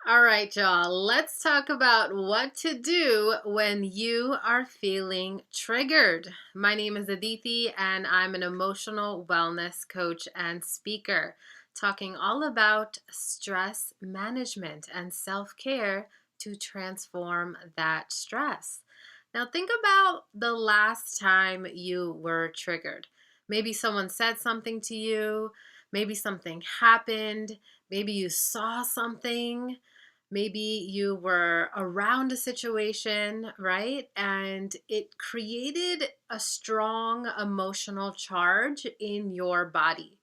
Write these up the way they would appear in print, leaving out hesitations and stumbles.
All right, y'all, let's talk about what to do when you are feeling triggered. My name is Aditi, and I'm an emotional wellness coach and speaker, talking all about stress management and self care to transform that stress. Now, think about the last time you were triggered. Maybe someone said something to you, maybe something happened, maybe you saw something. Maybe you were around a situation, right? And it created a strong emotional charge in your body.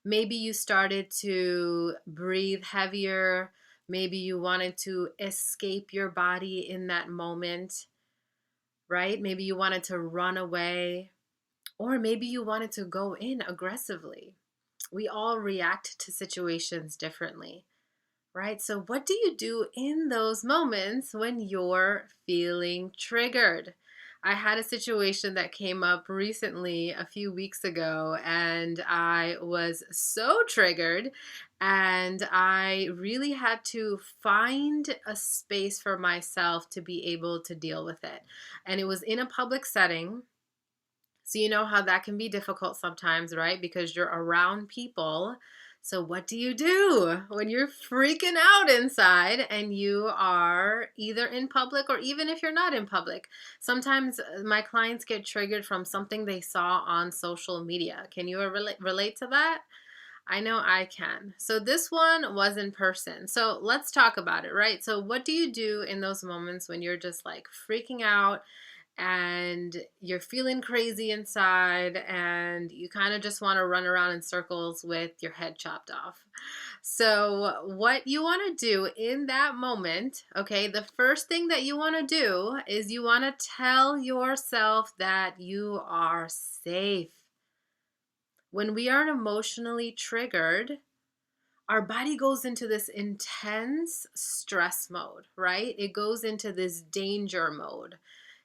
Maybe you started to breathe heavier. Maybe you wanted to escape your body in that moment, right? Maybe you wanted to run away, or maybe you wanted to go in aggressively. We all react to situations differently. Right? So, what do you do in those moments when you're feeling triggered? I had a situation that came up recently a few weeks ago, and I was so triggered, and I really had to find a space for myself to be able to deal with it. And it was in a public setting. So, you know how that can be difficult sometimes, right? Because you're around people. So, what do you do when you're freaking out inside and you are either in public or even if you're not in public? Sometimes my clients get triggered from something they saw on social media. Can you relate to that? I know I can. So, this one was in person. So, let's talk about it, right? So, what do you do in those moments when you're just like freaking out? And you're feeling crazy inside and you kind of just want to run around in circles with your head chopped off. So, what you want to do in that moment, okay, the first thing that you want to do is you want to tell yourself that you are safe. When we are emotionally triggered, our body goes into this intense stress mode, right? It goes into this danger mode.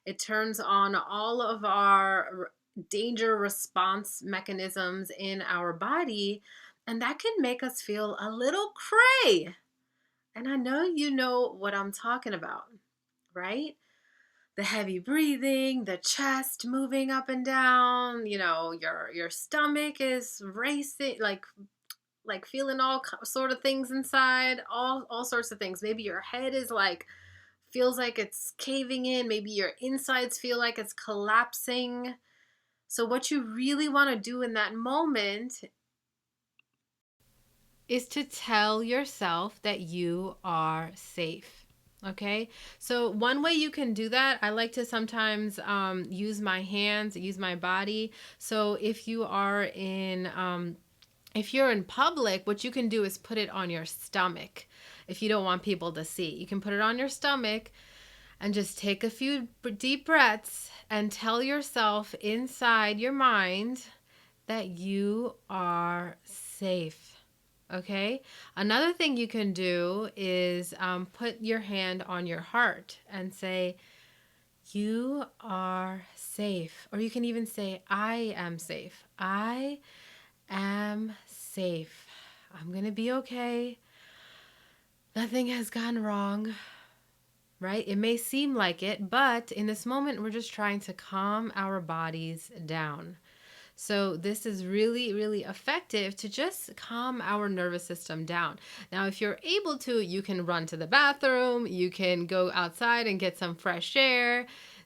It turns on all of our danger response mechanisms in our body, and that can make us feel a little cray. And I know you know what I'm talking about, right? The heavy breathing, the chest moving up and down, your stomach is racing, like feeling all sort of things inside, all sorts of things. Maybe your head is like feels like it's caving in, maybe your insides feel like it's collapsing. So what you really want to do in that moment is to tell yourself that you are safe. Okay, so one way you can do that, I like to sometimes use my hands, use my body. So if you're in public, what you can do is put it on your stomach. If you don't want people to see, you can put it on your stomach and just take a few deep breaths and tell yourself inside your mind that you are safe. Okay. Another thing you can do is put your hand on your heart and say, you are safe. Or you can even say, I am safe. I am safe. I'm going to be okay. Nothing has gone wrong, right? It may seem like it, but in this moment, we're just trying to calm our bodies down. So this is really, really effective to just calm our nervous system down. Now, if you're able to, you can run to the bathroom, you can go outside and get some fresh air,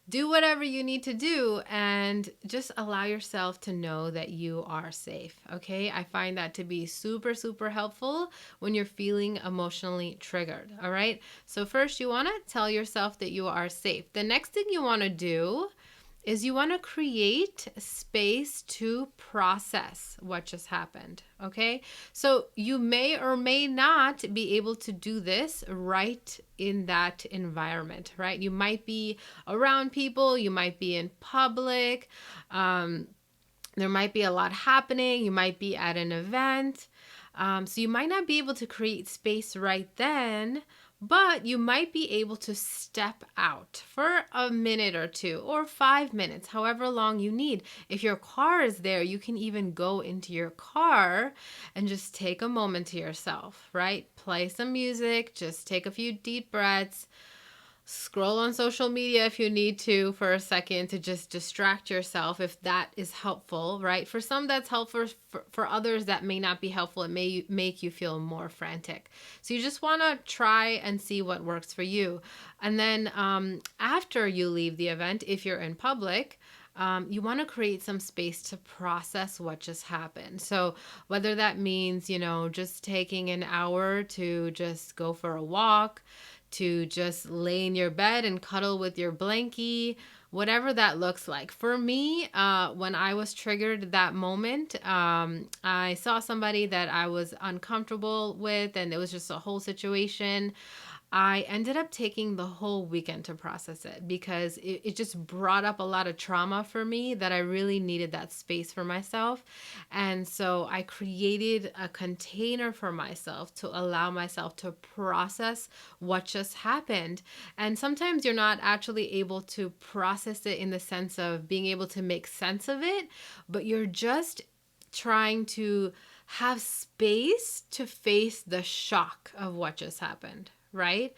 do whatever you need to do, and just allow yourself to know that you are safe. Okay, I find that to be super, super helpful when you're feeling emotionally triggered. All right, so first you want to tell yourself that you are safe. The next thing you want to do is you want to create space to process what just happened. Okay, so you may or may not be able to do this right in that environment, right? You might be around people, you might be in public, there might be a lot happening, you might be at an event. So you might not be able to create space right then, but you might be able to step out for a minute or two or 5 minutes, however long you need. If your car is there, you can even go into your car and just take a moment to yourself, right? Play some music, just take a few deep breaths. Scroll on social media if you need to for a second to just distract yourself, if that is helpful, right? For some that's helpful, for others that may not be helpful. It may make you feel more frantic. So you just want to try and see what works for you. And then after you leave the event, if you're in public, you want to create some space to process what just happened. So whether that means, just taking an hour to just go for a walk, to just lay in your bed and cuddle with your blankie, whatever that looks like. For me, when I was triggered that moment, I saw somebody that I was uncomfortable with, and it was just a whole situation. I ended up taking the whole weekend to process it because it just brought up a lot of trauma for me that I really needed that space for myself. And so I created a container for myself to allow myself to process what just happened. And sometimes you're not actually able to process it in the sense of being able to make sense of it, but you're just trying to have space to face the shock of what just happened, right?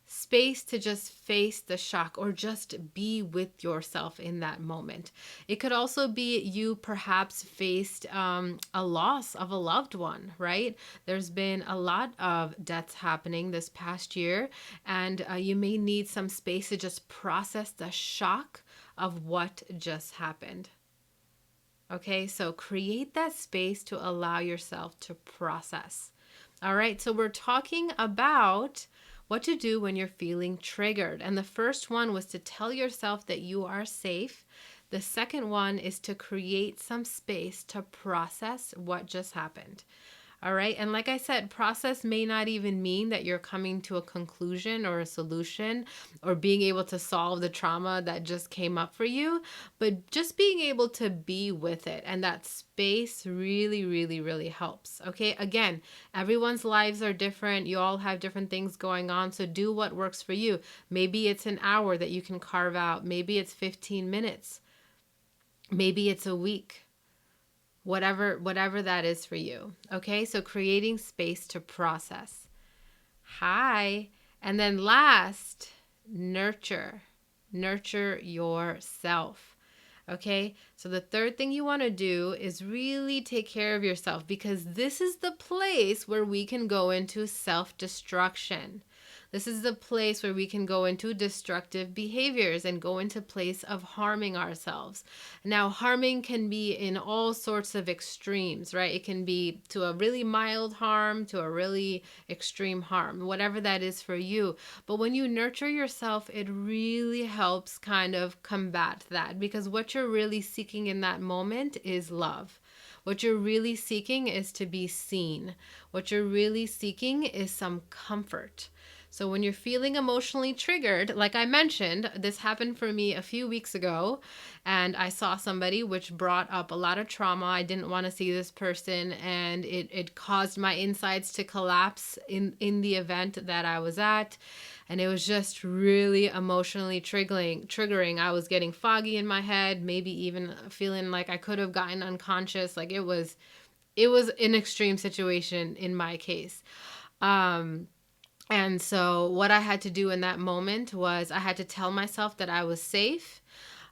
Space to just face the shock or just be with yourself in that moment. It could also be you perhaps faced a loss of a loved one, right? There's been a lot of deaths happening this past year, and you may need some space to just process the shock of what just happened. Okay, so create that space to allow yourself to process. All right, so we're talking about what to do when you're feeling triggered. And the first one was to tell yourself that you are safe. The second one is to create some space to process what just happened. All right. And like I said, process may not even mean that you're coming to a conclusion or a solution or being able to solve the trauma that just came up for you, but just being able to be with it. And that space really, really, really helps. Okay. Again, everyone's lives are different. You all have different things going on. So do what works for you. Maybe it's an hour that you can carve out. Maybe it's 15 minutes. Maybe it's a week. Whatever that is for you. Okay, so creating space to process. Hi. And then last, nurture yourself. Okay, so the third thing you want to do is really take care of yourself, because this is the place where we can go into self-destruction. This is the place where we can go into destructive behaviors and go into place of harming ourselves. Now, harming can be in all sorts of extremes, right? It can be to a really mild harm to a really extreme harm, whatever that is for you. But when you nurture yourself, it really helps kind of combat that, because what you're really seeking in that moment is love. What you're really seeking is to be seen. What you're really seeking is some comfort. So when you're feeling emotionally triggered, like I mentioned, this happened for me a few weeks ago, and I saw somebody which brought up a lot of trauma. I didn't want to see this person, and it caused my insides to collapse in the event that I was at. And it was just really emotionally triggering. I was getting foggy in my head, maybe even feeling like I could have gotten unconscious. Like it was an extreme situation in my case. And so what I had to do in that moment was I had to tell myself that I was safe.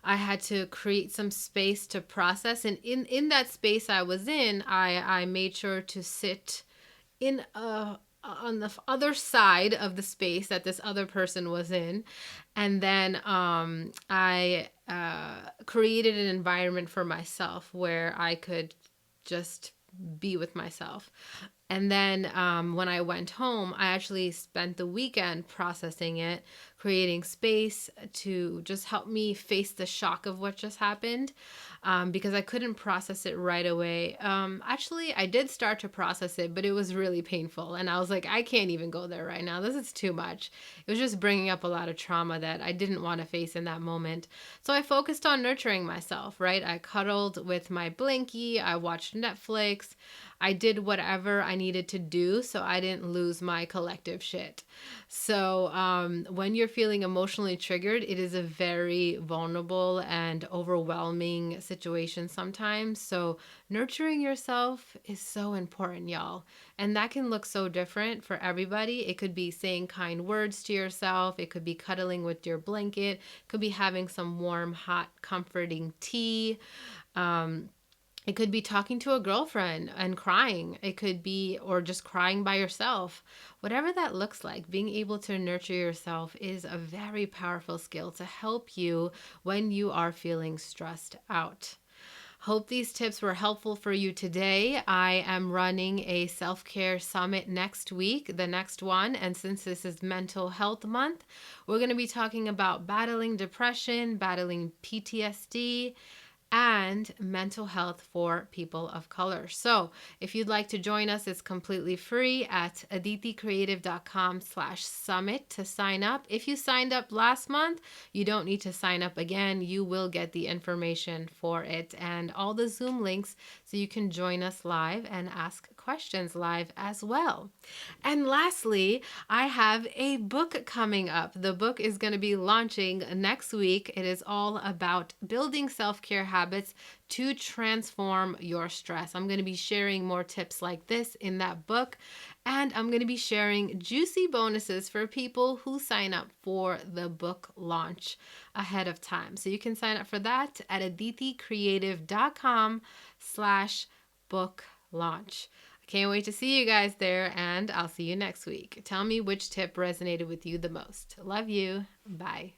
I had to create some space to process. And in that space I was in, I made sure to sit in on the other side of the space that this other person was in. And then I created an environment for myself where I could just be with myself. And then when I went home, I actually spent the weekend processing it, creating space to just help me face the shock of what just happened. because I couldn't process it right away. Actually, I did start to process it, but it was really painful. And I was like, I can't even go there right now. This is too much. It was just bringing up a lot of trauma that I didn't want to face in that moment. So I focused on nurturing myself, right? I cuddled with my blankie. I watched Netflix. I did whatever I needed to do so I didn't lose my collective shit. So, when you're feeling emotionally triggered, it is a very vulnerable and overwhelming situation sometimes. So, nurturing yourself is so important, y'all. And that can look so different for everybody. It could be saying kind words to yourself, it could be cuddling with your blanket, it could be having some warm, hot, comforting tea. Um, it could be talking to a girlfriend and crying. It could be, or just crying by yourself. Whatever that looks like, being able to nurture yourself is a very powerful skill to help you when you are feeling stressed out. Hope these tips were helpful for you today. I am running a self care summit next week, the next one. And since this is Mental Health Month, we're going to be talking about battling depression, battling PTSD, and mental health for people of color. So if you'd like to join us, it's completely free at aditicreative.com/summit to sign up. If you signed up last month, you don't need to sign up again. You will get the information for it and all the Zoom links so you can join us live and ask questions live as well. And lastly, I have a book coming up. The book is going to be launching next week. It is all about building self-care habits to transform your stress. I'm going to be sharing more tips like this in that book, and I'm going to be sharing juicy bonuses for people who sign up for the book launch ahead of time. So you can sign up for that at aditicreative.com/book launch. I can't wait to see you guys there, and I'll see you next week. Tell me which tip resonated with you the most. Love you. Bye.